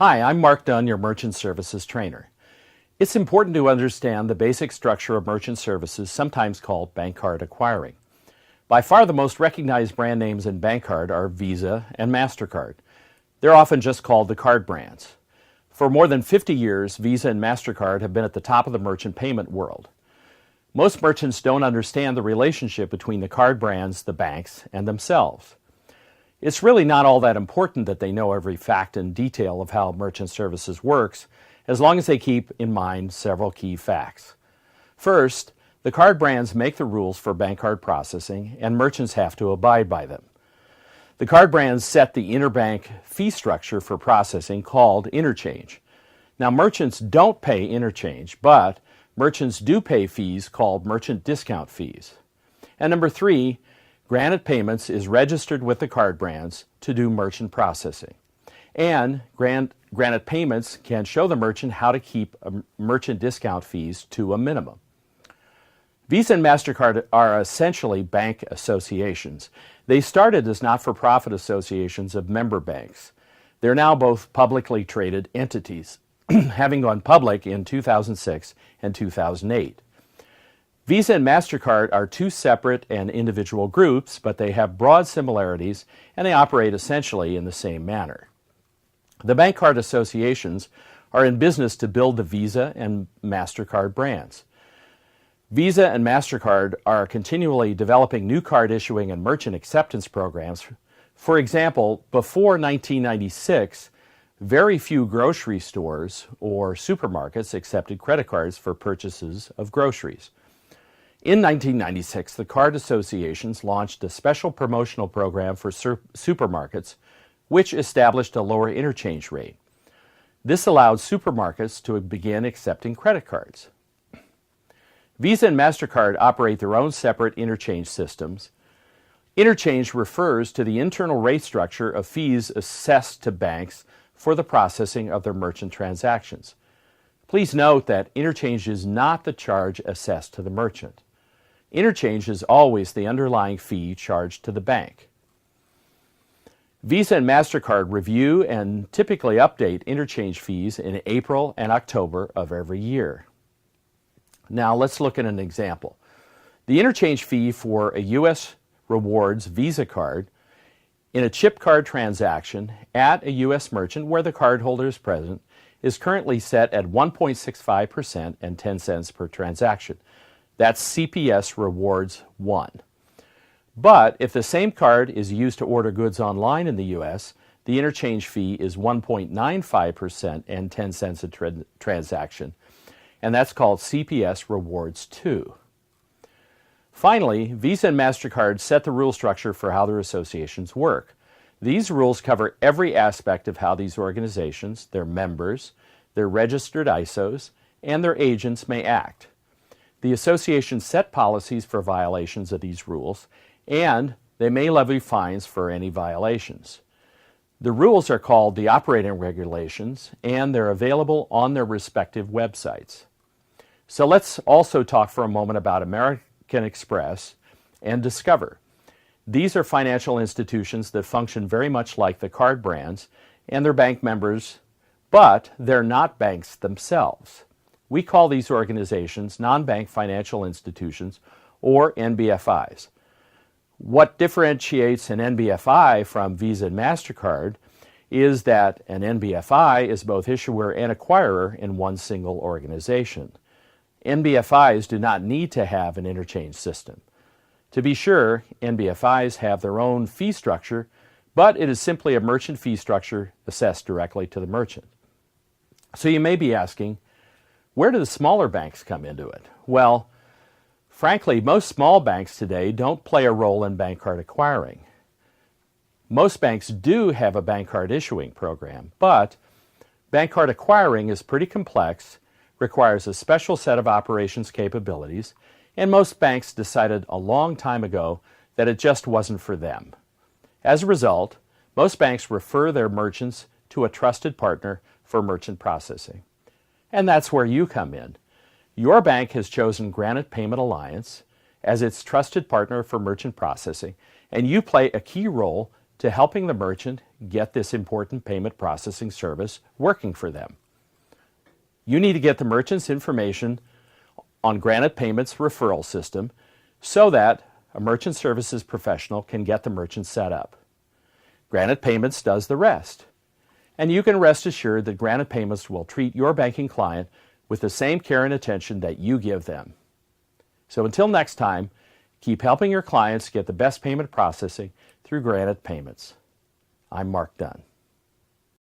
Hi, I'm Mark Dunn, your Merchant Services trainer. It's important to understand the basic structure of merchant services, sometimes called bank card acquiring. By far the most recognized brand names in bank card are Visa and MasterCard. They're often just called the card brands. For more than 50 years, Visa and MasterCard have been at the top of the merchant payment world. Most merchants don't understand the relationship between the card brands, the banks, and themselves. It's really not all that important that they know every fact and detail of how merchant services works, as long as they keep in mind several key facts. First, the card brands make the rules for bank card processing, and merchants have to abide by them. The card brands set the interbank fee structure for processing called interchange. Now, merchants don't pay interchange, but merchants do pay fees called merchant discount fees. And number three, Granite Payments is registered with the card brands to do merchant processing. And Granite Payments can show the merchant how to keep merchant discount fees to a minimum. Visa and MasterCard are essentially bank associations. They started as not-for-profit associations of member banks. They're now both publicly traded entities, having gone public in 2006 and 2008. Visa and MasterCard are two separate and individual groups, but they have broad similarities and they operate essentially in the same manner. The bank card associations are in business to build the Visa and MasterCard brands. Visa and MasterCard are continually developing new card issuing and merchant acceptance programs. For example, before 1996, very few grocery stores or supermarkets accepted credit cards for purchases of groceries. In 1996, the card associations launched a special promotional program for supermarkets, which established a lower interchange rate. This allowed supermarkets to begin accepting credit cards. Visa and MasterCard operate their own separate interchange systems. Interchange refers to the internal rate structure of fees assessed to banks for the processing of their merchant transactions. Please note that interchange is not the charge assessed to the merchant. Interchange is always the underlying fee charged to the bank. Visa and MasterCard review and typically update interchange fees in April and October of every year. Now let's look at an example. The interchange fee for a U.S. Rewards Visa card in a chip card transaction at a U.S. merchant where the cardholder is present is currently set at 1.65% and 10 cents per transaction. That's CPS Rewards 1. But if the same card is used to order goods online in the U.S., the interchange fee is 1.95% and 10 cents a transaction, and that's called CPS Rewards 2. Finally, Visa and MasterCard set the rule structure for how their associations work. These rules cover every aspect of how these organizations, their members, their registered ISOs, and their agents may act. The associations set policies for violations of these rules, and they may levy fines for any violations. The rules are called the operating regulations, and they're available on their respective websites. So let's also talk for a moment about American Express and Discover. These are financial institutions that function very much like the card brands and their bank members, but they're not banks themselves. We call these organizations non-bank financial institutions, or NBFIs. What differentiates an NBFI from Visa and MasterCard is that an NBFI is both issuer and acquirer in one single organization. NBFIs do not need to have an interchange system. To be sure, NBFIs have their own fee structure, but it is simply a merchant fee structure assessed directly to the merchant. So you may be asking, where do the smaller banks come into it? Well, frankly, most small banks today don't play a role in bank card acquiring. Most banks do have a bank card issuing program, but bank card acquiring is pretty complex, requires a special set of operations capabilities, and most banks decided a long time ago that it just wasn't for them. As a result, most banks refer their merchants to a trusted partner for merchant processing. And that's where you come in. Your bank has chosen Granite Payment Alliance as its trusted partner for merchant processing, and you play a key role to helping the merchant get this important payment processing service working for them. You need to get the merchant's information on Granite Payments' referral system so that a merchant services professional can get the merchant set up. Granite Payments does the rest. And you can rest assured that Granite Payments will treat your banking client with the same care and attention that you give them. So until next time, keep helping your clients get the best payment processing through Granite Payments. I'm Mark Dunn.